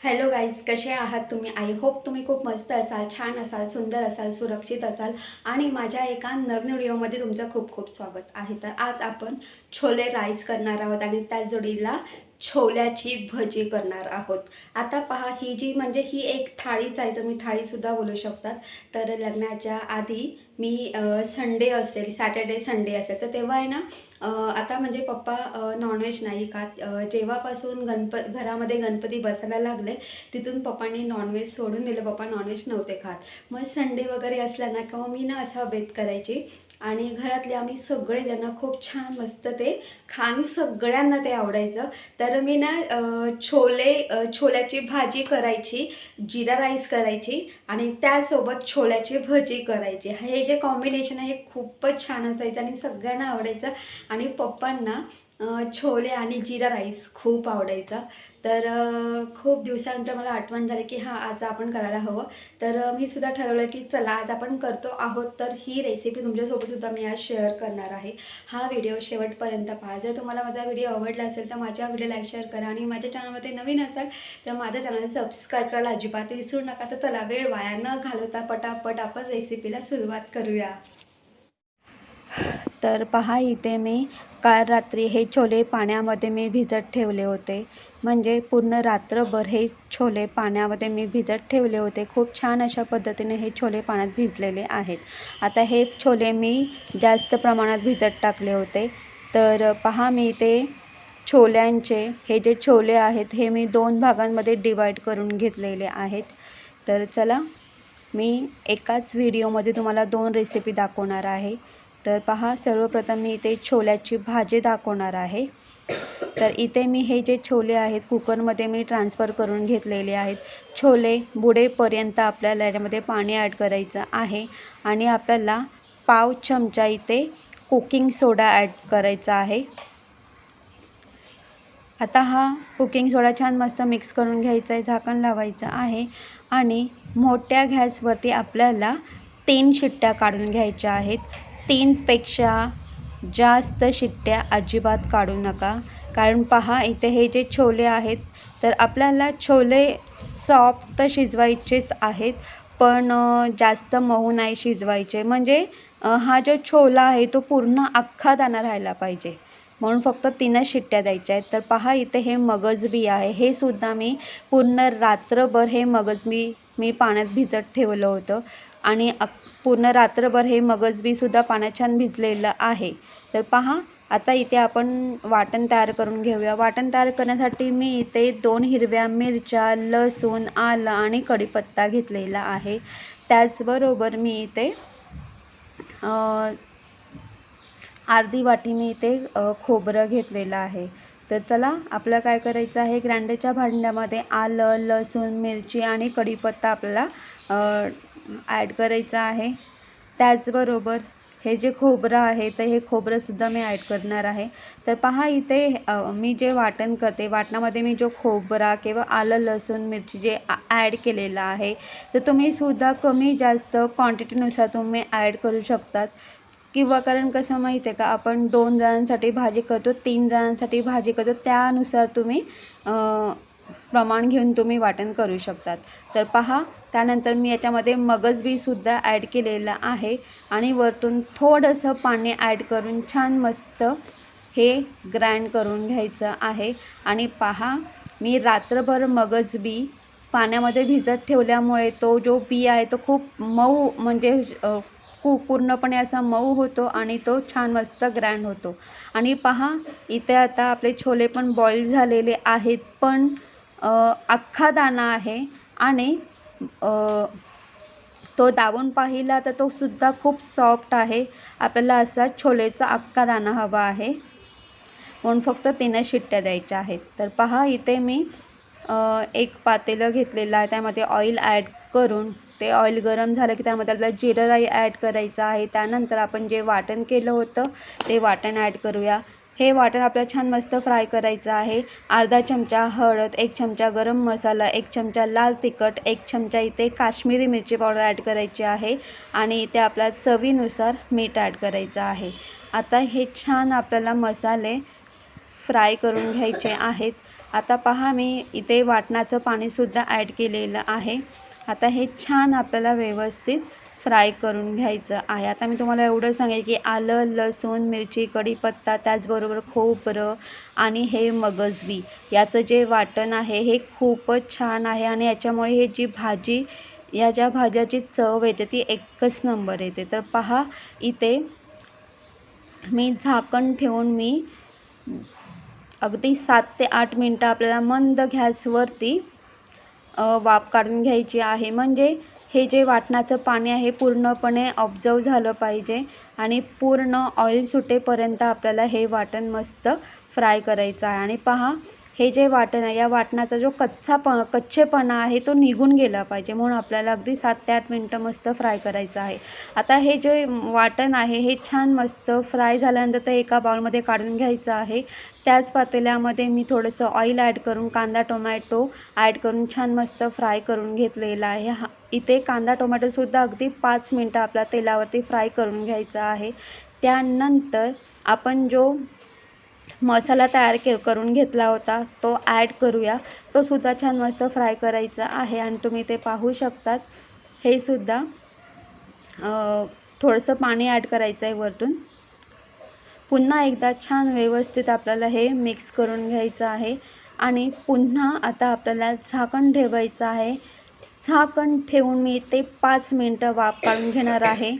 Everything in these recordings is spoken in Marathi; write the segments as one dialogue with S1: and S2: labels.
S1: हॅलो गाईज, कसे आहात तुम्ही? आय होप तुम्ही खूप मस्त असाल, छान असाल, सुंदर असाल, सुरक्षित असाल आणि माझ्या एका नवीन व्हिडिओमध्ये तुमचं खूप खूप स्वागत आहे. तर आज आपण छोले राईस करणार आहोत आणि त्या जोडीला छोल्याची भजी करणार आहोत. आता पहा, ही जी म्हणजे ही एक थाळीच आहे, तुम्ही थाळीसुद्धा बोलू शकतात. तर लग्नाच्या आधी मी संडे असेल, सॅटर्डे संडे असेल तर तेव्हा आहे ना, आता म्हणजे पप्पा नॉनव्हेज नाही खात. जेव्हापासून घरामध्ये गणपती बसायला लागले तिथून पप्पांनी नॉनव्हेज सोडून दिलं. पप्पा नॉनव्हेज नव्हते खात. मग संडे वगैरे असला ना किंवा मी ना असा बेत करायची आणि घरातले आम्ही सगळेजण खूप छान मस्त ते खाण, सगळ्यांना ते आवडायचं. तर मी ना छोल्याची भाजी करायची, जिरा राईस करायची आणि त्यासोबत छोल्याची भजी करायची. हे जे कॉम्बिनेशन आहे हे खूपच छान असायचं आणि सगळ्यांना आवडायचं. आणि पप्पांना छोले आणि जिरा राईस खूप आवडायचा. तर खूप दिवसानंतर मला आठवण झाली की हां, आज आपण करायला हवं. तर मी सुद्धा ठरवलं की चला आज आपण करतो आहोत. तर ही रेसिपी तुमच्यासोबतसुद्धा मी आज शेअर करणार आहे. हा व्हिडिओ शेवटपर्यंत पहा. जर तुम्हाला माझा व्हिडिओ आवडला असेल तर माझ्या व्हिडिओ लाईक शेअर करा आणि माझ्या चॅनलमध्ये नवीन असाल तर माझ्या चॅनल सबस्क्राईब करायला अजिबात विसरू नका. तर चला वेळ वाया न घालवता पटापट आपण रेसिपीला सुरुवात करूया. तर पहा, इथे मी काल रात्री हे छोले पाण्यामध्ये मी भिजत ठेवले होते. म्हणजे पूर्ण रात्रभर हे छोले पाण्यामध्ये मी भिजत ठेवले होते. खूप छान अशा पद्धतीने हे छोले पाण्यात भिजलेले आहेत. आता हे छोले मी जास्त प्रमाणात भिजत टाकले होते. तर पहा, मी इथे छोल्यांचे हे जे छोले आहेत हे मी 2 भागांमध्ये डिवाईड करून घेतलेले आहेत. तर चला, मी एकाच व्हिडिओमध्ये तुम्हाला 2 रेसिपी दाखवणार आहे. तर पहा, सर्वप्रथम मी इथे छोल्याची भाजी दाखवणार आहे. तर इथे मी हे जे छोले आहेत कुकरमध्ये मी ट्रान्सफर करून घेतलेले आहेत. छोले बुडेपर्यंत आपल्याला याच्यामध्ये पाणी ॲड करायचं आहे आणि आपल्याला पाव चमचा इथे कुकिंग सोडा ॲड करायचा आहे. आता हा कुकिंग सोडा छान मस्त मिक्स करून घ्यायचा आहे, झाकण लावायचं आहे आणि मोठ्या गॅसवरती आपल्याला 3 शिट्ट्या काढून घ्यायच्या आहेत. 3पेक्षा जास्त शिट्ट्या अजिबात काढू नका. कारण पहा, इथे हे जे छोले आहेत तर आपल्याला छोले सॉफ्ट शिजवायचेच आहेत, पण जास्त मऊ नाही शिजवायचे. म्हणजे हा जो छोला आहे तो पूर्ण अख्खा दाणा राहायला पाहिजे, म्हणून फक्त 3च शिट्ट्या द्यायच्या आहेत. तर पहा, इथे हे मगज बी आहे, हे सुद्धा मी पूर्ण रात्रभर हे मगज बी मी पाण्यात भिजत ठेवलं होतं आणि पूर्ण रात्रभर हे मगज बी सुद्धा पाण्यात छान भिजलेलं आहे. तर पहा, आता इथे आपण वाटण तयार करून घेऊया. वाटण तयार करण्यासाठी मी इथे 2 हिरव्या मिरच्या, लसूण, आलं आणि कढीपत्ता घेतलेला आहे. त्याचबरोबर मी इथे अर्धी वाटी मी इथे खोबरं घेतलेलं आहे. तर चला, आपल्याला काय करायचं आहे, ग्राइंडरच्या भांड्यामध्ये आलं, लसूण, मिरची आणि कढीपत्ता आपल्याला ॲड करायचं आहे. त्याचबरोबर हे जे खोबरं आहे तर हे खोबरंसुद्धा मी ॲड करणार आहे. तर पहा, इथे मी जे वाटण करते, वाटणामध्ये मी जो खोबरा किंवा आलं, लसूण, मिरची जे ॲड केलेलं आहे तर तुम्हीसुद्धा कमी जास्त क्वांटिटीनुसार तुम्ही ॲड करू शकतात. किंवा कारण कसं माहीत आहे का, आपण 2 जणांसाठी भाजी करतो, 3 जणांसाठी भाजी करतो, त्यानुसार तुम्ही प्रमाण घेऊन तुम्ही वाटण करू शकतात. तर पहा, त्यानंतर मी याच्यामध्ये मगज बीसुद्धा ॲड केलेलं आहे आणि वरतून थोडंसं पाणी ॲड करून छान मस्त हे ग्राइंड करून घ्यायचं आहे. आणि पहा, मी रात्रभर मगज बी पाण्यामध्ये भिजत ठेवल्यामुळे तो जो बी आहे तो खूप मऊ, म्हणजे पूर्णपणे असा मऊ होतो आणि तो छान मस्त ग्राइंड होतो. आणि पहा, इथे आता आपले छोले पण बॉईल झालेले आहेत, पण अख्खा दाणा आहे आणि तो दाबून पाहिला तर तो सुद्धा खूप सॉफ्ट आहे. आपल्याला असा छोलेचा अख्खा दाणा हवा आहे, म्हणून फक्त 3च शिट्ट्या द्यायच्या आहेत. तर पहा, इथे मी एक पातेलं घेतलेलं आहे, त्यामध्ये ऑइल ॲड करून ते ऑइल गरम झालं की त्यामध्ये आपल्याला जिरं राई ॲड करायचं आहे. त्यानंतर आपण जे वाटण केलं होतं ते वाटण ॲड करूया. हे वाटण आपल्याला छान मस्त फ्राय करायचं आहे. अर्धा चमचा हळद, 1 चमचा गरम मसाला, 1 चमचा लाल तिखट, 1 चमचा इथे काश्मीरी मिरची पावडर ॲड करायची आहे आणि इथे आपल्या चवीनुसार मीठ ॲड करायचं आहे. आता हे छान आपल्याला मसाले फ्राय करून घ्यायचे आहेत. आता पहा मी इथे वाटणाचं पाणीसुद्धा ॲड केलेलं आहे. आता हे छान आपल्याला व्यवस्थित फ्राय करून घ्यायचं आहे. आता मी तुम्हाला एवढं सांगेल की आलं, लसूण, मिरची, कढीपत्ता, त्याचबरोबर खोबरं आणि हे मगजबी याचं जे वाटण आहे हे खूपच छान आहे आणि याच्यामुळे हे जी भाजी या ज्या भाज्याची चव येते ती एकच नंबर येते. तर पहा इथे मी झाकण ठेवून अगदी 7 ते 8 मिनटं आपल्याला मंद गॅसवरती वाफ काढून घ्यायची आहे. म्हणजे हे जे वाटणाचं पाणी आहे पूर्णपणे ऑब्झर्व झालं पाहिजे आणि पूर्ण ऑइल सुटेपर्यंत आपल्याला हे वाटण मस्त फ्राय करायचं आहे. आणि पहा हे जे वाटण आहे या वाटणाचा जो कच्चेपणा आहे तो निघून गेला पाहिजे, म्हणून आपल्याला अगदी 7 ते 8 मिनटं मस्त फ्राय करायचं आहे. आता हे जे वाटण आहे हे छान मस्त फ्राय झाल्यानंतर ते एका बाउलमध्ये काढून घ्यायचं आहे. त्याच पातेल्यामध्ये मी थोडंसं ऑइल ॲड करून कांदा टोमॅटो ॲड करून छान मस्त फ्राय करून घेतलेला आहे. इथे कांदा टोमॅटोसुद्धा अगदी 5 मिनटं आपल्या तेलावरती फ्राय करून घ्यायचा आहे. त्यानंतर आपण जो मसाला तयार करून घेतला होता तो ॲड करूया. तो सुद्धा छान मस्त फ्राय करायचा आहे आणि तुम्ही ते पाहू शकतात. हे सुद्धा थोडंसं पाणी ॲड करायचं आहे वरतून. पुन्हा एकदा छान व्यवस्थित आपल्याला हे मिक्स करून घ्यायचं आहे आणि पुन्हा आता आपल्याला झाकण ठेवायचं आहे. झाकण ठेवून मी ते 5 मिनटं वाफ काढून घेणार आहे.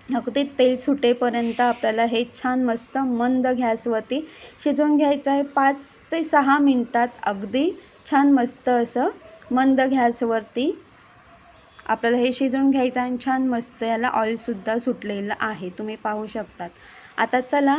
S1: अगदी तेल सुटेपर्यंत आपल्याला हे छान मस्त मंद गॅसवरती शिजवून घ्यायचं आहे. 5 ते 6 मिनटात अगदी छान मस्त असं मंद गॅसवरती आपल्याला हे शिजवून घ्यायचं आहे. छान मस्त याला ऑइलसुद्धा सुटलेलं आहे, तुम्ही पाहू शकतात. आता चला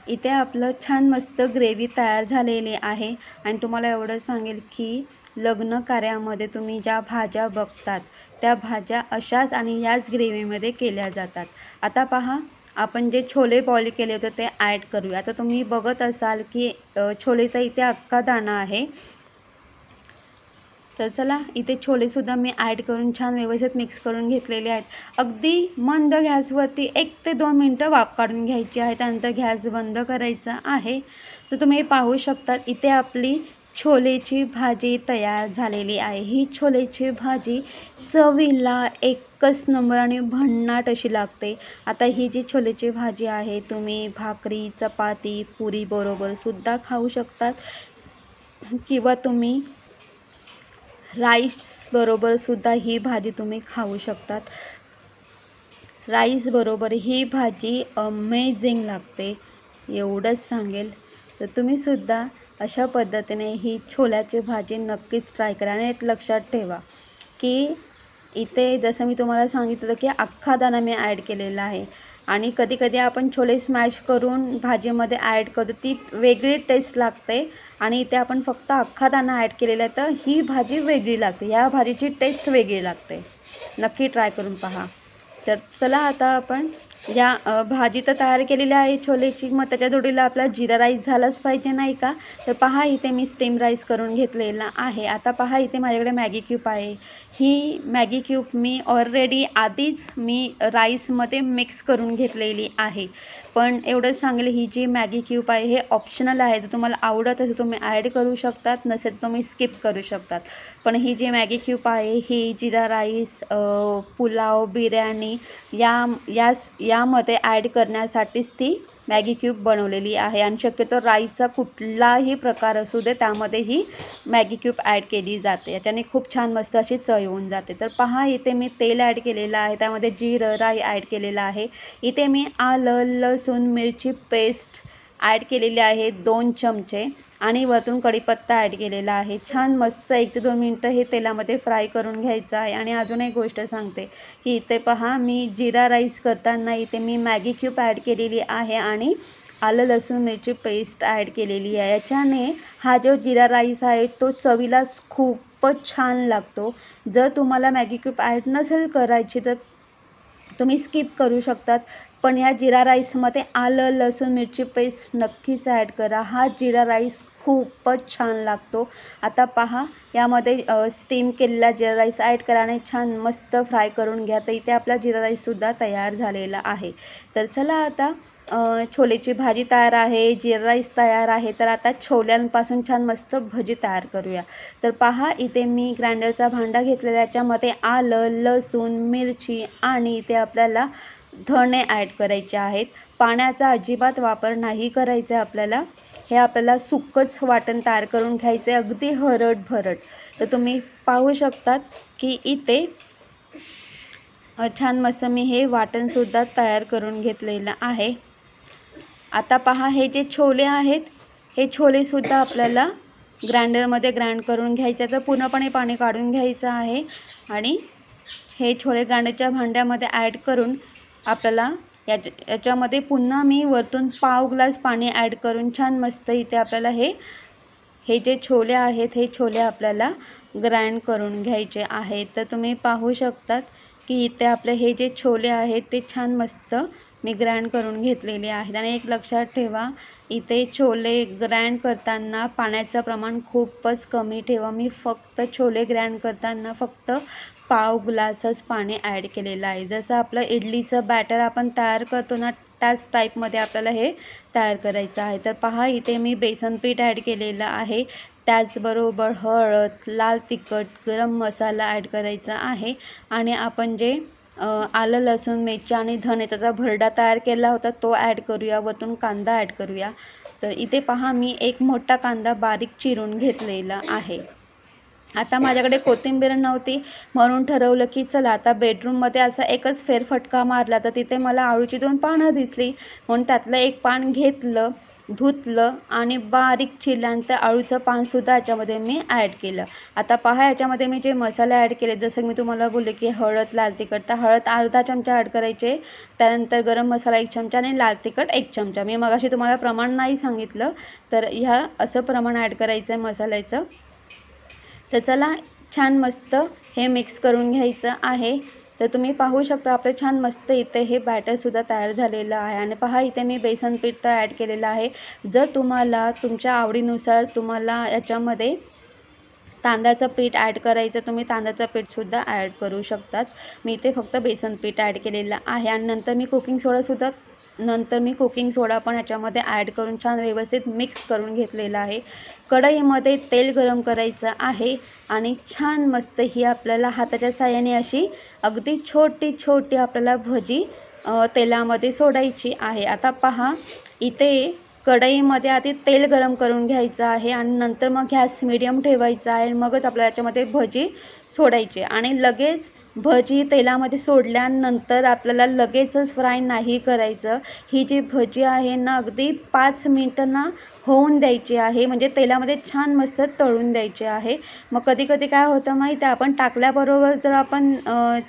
S1: इथे आपलं छान मस्त ग्रेव्ही तयार झालेली आहे आणि तुम्हाला एवढं सांगेल की लग्न कार्यामध्ये तुम्ही ज्या भाज्या बघतात त्या भाज्या अशाच आणि याच ग्रेव्हीमध्ये केल्या जातात. आता पहा आपण जे छोले बॉईल केले होते ते ॲड करूया. आता तुम्ही बघत असाल की छोलेचा इथे अख्खा दाणा आहे. तर चला इथे छोलेसुद्धा मी ॲड करून छान व्यवस्थित मिक्स करून घेतलेले आहेत. अगदी मंद गॅसवरती 1 ते 2 मिनटं वाफ काढून घ्यायची आहे. त्यानंतर गॅस बंद करायचा आहे. तर तुम्ही पाहू शकता इथे आपली छोलेची भाजी तयार झालेली आहे. ही छोलेची भाजी चवीला एकच नंबर आणि भन्नाट अशी लागते. आता ही जी छोलेची भाजी आहे तुम्ही भाकरी, चपाती, पुरी बरोबर सुद्धा खाऊ शकतात किंवा तुम्ही राईस बरोबर सुद्धा ही भाजी तुम्ही खाऊ शकतात. राईस बरोबर ही भाजी अमेझिंग लागते, एवढंच सांगेल. तर तुम्ही सुद्धा अशा पद्धतीने ही छोल्याची भाजी नक्कीच ट्राय करा. आणि एक लक्षात ठेवा की इथे जसं मी तुम्हाला सांगितलं की अख्खा दाणा मी ॲड केलेला आहे आणि कधी कधी आपण छोले स्मॅश करून भाजीमध्ये ॲड करतो, ती वेगळी टेस्ट लागते आणि इथे आपण फक्त अख्खा दाणा ॲड केलेला आहे तर ही भाजी वेगळी लागते, या भाजीची टेस्ट वेगळी लागते. नक्की ट्राय करून पहा. तर चला आता आपण या भाजी तर तयार केलेली आहे छोलेची, मग त्याच्या जोडीला आपला जिरा राईस झालाच पाहिजे नाही का. तर पहा इथे मी स्टीम राईस करून घेतलेला आहे. आता पहा इथे माझ्याकडे मॅगी क्यूब आहे. ही मॅगी क्यूब मी ऑलरेडी आधीच राईसमध्ये मिक्स करून घेतलेली आहे. पण एवढंच सांगेल ही जी मॅगी क्यूब आहे हे ऑप्शनल आहे. जर तुम्हाला आवडत असेल तुम्ही ॲड करू शकतात, नसेल तुम्ही स्किप करू शकतात. पण ही जी मॅगी क्यूब आहे ही जिरा राईस, पुलाव, बिर्याणी यामध्ये ॲड करण्यासाठीच ती मॅगी क्यूब बनवलेली आहे. आणि शक्यतो राईसचा कुठलाही प्रकार असू दे त्यामध्ये ही मॅगी क्यूब ॲड केली जाते. याच्याने खूप छान मस्त अशी चव येऊन जाते. तर पहा इथे मी तेल ॲड केलेलं आहे, त्यामध्ये जिरं राई ॲड केलेलं आहे. इथे मी आलं, लसूण, मिरची पेस्ट ॲड केलेली आहे 2 चमचे आणि वरतून कढीपत्ता ॲड केलेला आहे. छान मस्त 1 ते 2 मिनटं हे तेलामध्ये फ्राय करून घ्यायचं आहे. आणि अजून एक गोष्ट सांगते की इथे पहा मी जिरा राईस करताना इथे मी मॅगी क्यूब ॲड केलेली आहे आणि आलं, लसूण, मिरची पेस्ट ॲड केलेली आहे. याच्याने हा जो जिरा राईस आहे तो चवीला खूपच छान लागतो. जर तुम्हाला मॅगी क्यूब ॲड नसेल करायची तर तुम्ही स्किप करू शकतात. पण ह्या जिरा राईसमध्ये आलं लसूण मिरची पेस्ट नक्कीच ॲड करा. हा जिरा राईस खूपच छान लागतो. आता पहा, यामध्ये स्टीम केलेला जिरा राईस ॲड करा आणि छान मस्त फ्राय करून घ्या. तर इथे आपला जिरा राईससुद्धा तयार झालेला आहे. तर चला आता छोलेची भाजी तयार आहे, जिरा राईस तयार आहे. तर आता छोल्यांपासून छान मस्त भजी तयार करूया. तर पहा, इथे मी ग्राइंडरचा भांडा घेतलेला, याच्यामध्ये आलं लसूण मिरची आणि इथे आपल्याला धणे ॲड करायचे आहेत. पाण्याचा अजिबात वापर नाही करायचा आपल्याला. हे आपल्याला सुक्कंच वाटण तयार करून घ्यायचं आहे, अगदी हरट-भरट. तर तुम्ही पाहू शकतात की इथे छान मस्त मी हे वाटणसुद्धा तयार करून घेतलेलं आहे. आता पहा, हे जे छोले आहेत, हे छोलेसुद्धा आपल्याला ग्राइंडरमध्ये ग्राइंड करून घ्यायचं. पूर्णपणे पाणी काढून घ्यायचं आहे आणि हे छोले ग्राइंडरच्या भांड्यामध्ये ॲड करून आपल्याला याच्यामध्ये पुन्हा मी वरतून पाव ग्लास पाणी ॲड करून छान मस्त इथे आपल्याला हे जे छोले आहेत, हे छोले आपल्याला ग्राइंड करून घ्यायचे आहेत. तर तुम्ही पाहू शकतात की इथे आपले हे जे छोले आहेत ते छान मस्त मी ग्राइंड करून घेतलेले आहेत. आणि एक लक्षात ठेवा, इथे छोले ग्राइंड करताना पाण्याचं प्रमाण खूपच कमी ठेवा. मी फक्त छोले ग्राइंड करताना फक्त पाव ग्लासच पाणी ॲड केलेलं आहे. जसं आपलं इडलीचं बॅटर आपण तयार करतो ना, त्याच टाईपमध्ये आपल्याला हे तयार करायचं आहे. तर पहा, इथे मी बेसन पीठ ॲड केलेलं आहे. त्याचबरोबर हळद, लाल तिखट, गरम मसाला ॲड करायचा आहे. आणि आपण जे आलं लसूण मिरची आणि धणे त्याचा भरडा तयार केला होता तो ॲड करूया. वरतून कांदा ॲड करूया. तर इथे पहा, मी एक मोठा कांदा बारीक चिरून घेतलेला आहे. आता माझ्याकडे कोथिंबीर नव्हती, म्हणून ठरवलं की चला आता बेडरूममध्ये असा एकच फेरफटका मारला, तर तिथे मला आळूची 2 पानं दिसली, म्हणून त्यातलं एक पान घेतलं, धुतलं आणि बारीक चिरल्यानंतर आळूचं पानसुद्धा याच्यामध्ये मी ॲड केलं. आता पहा, याच्यामध्ये मी जे मसाले ॲड केले, जसं मी तुम्हाला बोलले की हळद, लाल तिखट, तर हळद अर्धा चमचा ॲड करायचे. त्यानंतर गरम मसाला 1 चमचा आणि लाल तिखट 1 चमचा. मी मगाशी तुम्हाला प्रमाण नाही सांगितलं, तर ह्या असं प्रमाण ॲड करायचं आहे मसाल्याचं. तर चला, छान मस्त हे मिक्स करून घ्यायचं आहे. तर तुम्ही पाहू शकता आपलं छान मस्त इथे हे बॅटरसुद्धा तयार झालेलं आहे. आणि पहा, इथे मी बेसन पीठ तर ॲड केलेलं आहे. जर तुम्हाला तुमच्या आवडीनुसार तुम्हाला याच्यामध्ये तांदळाचं पीठ ॲड करायचं, तुम्ही तांदळाचं पीठसुद्धा ॲड करू शकतात. मी इथे फक्त बेसन पीठ ॲड केलेलं आहे. आणि नंतर मी कुकिंग सोडा पण याच्यामध्ये ॲड करून छान व्यवस्थित मिक्स करून घेतलेलं आहे. कढईमध्ये तेल गरम करायचं आहे आणि छान मस्त ही आपल्याला हाताच्या साहाय्याने अशी अगदी छोटी छोटी आपल्याला भजी तेलामध्ये सोडायची आहे. आता पहा, इथे कढईमध्ये आधी तेल गरम करून घ्यायचं आहे आणि नंतर मग गॅस मीडियम ठेवायचा आहे. मगच आपल्याला याच्यामध्ये भजी सोडायची. आणि लगेच भजी तेलामध्ये सोडल्यानंतर आपल्याला लगेचच फ्राय नाही करायचं. ही जी भजी आहे ना, अगदी 5 मिनिटं ना होऊन द्यायची आहे, म्हणजे तेलामध्ये छान मस्त तळून द्यायची आहे. मग कधी कधी काय होतं माहीत आहे, आपण टाकल्याबरोबर जर आपण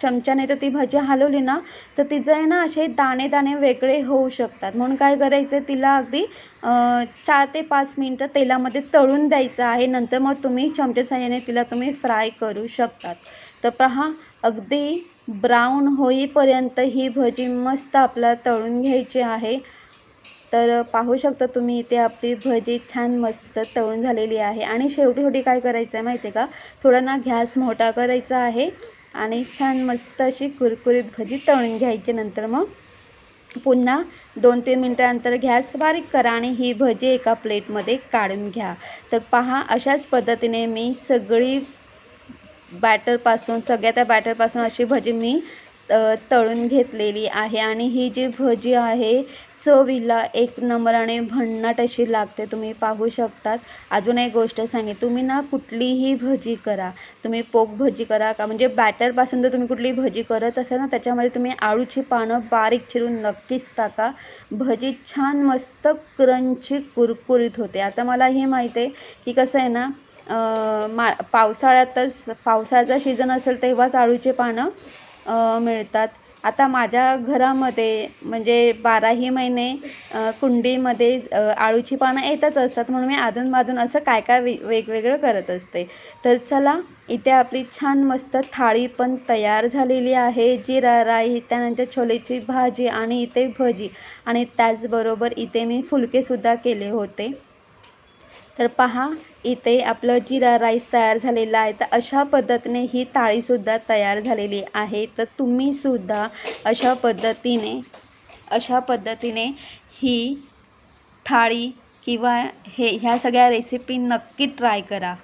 S1: चमच्याने तर ती भजी हलवली ना, तर तिचं आहे ना असे दाणे दाणे वेगळे होऊ शकतात. म्हणून काय करायचं, तिला अगदी 4 ते 5 मिनिटं तेलामध्ये तळून द्यायचं आहे. नंतर मग तुम्ही चमच्या साहाय्याने तिला तुम्ही फ्राय करू शकतात. तर पहा, अगदी ब्राऊन होईपर्यंत ही भजी मस्त आपल्याला तळून घ्यायची आहे. तर पाहू शकता तुम्ही इथे आपली भजी छान मस्त तळून झालेली आहे. आणि शेवटी काय करायचं आहे माहिती आहे का, थोडा ना गॅस मोठा करायचा आहे आणि छान मस्त अशी कुरकुरीत भजी तळून घ्यायची. नंतर मग पुन्हा 2-3 मिनिटानंतर गॅस बारीक करा आणि ही भजी एका प्लेटमध्ये काढून घ्या. तर पहा, अशाच पद्धतीने मी सगळ्या त्या बॅटरपासून अशी भजी मी तळून घेतलेली आहे. आणि ही जी भजी आहे चवीला एक नंबर आणि भन्नाट अशी लागते, तुम्ही पाहू शकतात. अजून एक गोष्ट सांगेन, तुम्ही ना कुठलीही भजी करा, तुम्ही पोक भजी करा का म्हणजे बॅटरपासून जर तुम्ही कुठली भजी करत असाल ना, त्याच्यामध्ये तुम्ही आळूची पानं बारीक चिरून नक्कीच टाका. भजी छान मस्त क्रंची कुरकुरीत होते. आता मला हे माहीत आहे की कसं आहे ना, पावसाळ्याचा सीझन असेल तेव्हाच आळूचे पानं मिळतात. आता माझ्या घरामध्ये म्हणजे 12ही महिने कुंडीमध्ये आळूची पानं येतच असतात, म्हणून मी अधूनमधून असं काय काय वेगवेगळं करत असते. तर चला, इथे आपली छान मस्त थाळी पण तयार झालेली आहे. जीरा राईस, त्यानंतर छोलेची भाजी आणि इथे भजी आणि त्याचबरोबर इथे मी फुलकेसुद्धा केले होते. तर पहा, इथे आपलं जीरा राईस तयार झालेला आहे. तर अशा पद्धतीने ही थाळीसुद्धा तयार झालेली आहे. तर तुम्हीसुद्धा अशा पद्धतीने ही थाळी किंवा ह्या सगळ्या रेसिपी नक्की ट्राय करा.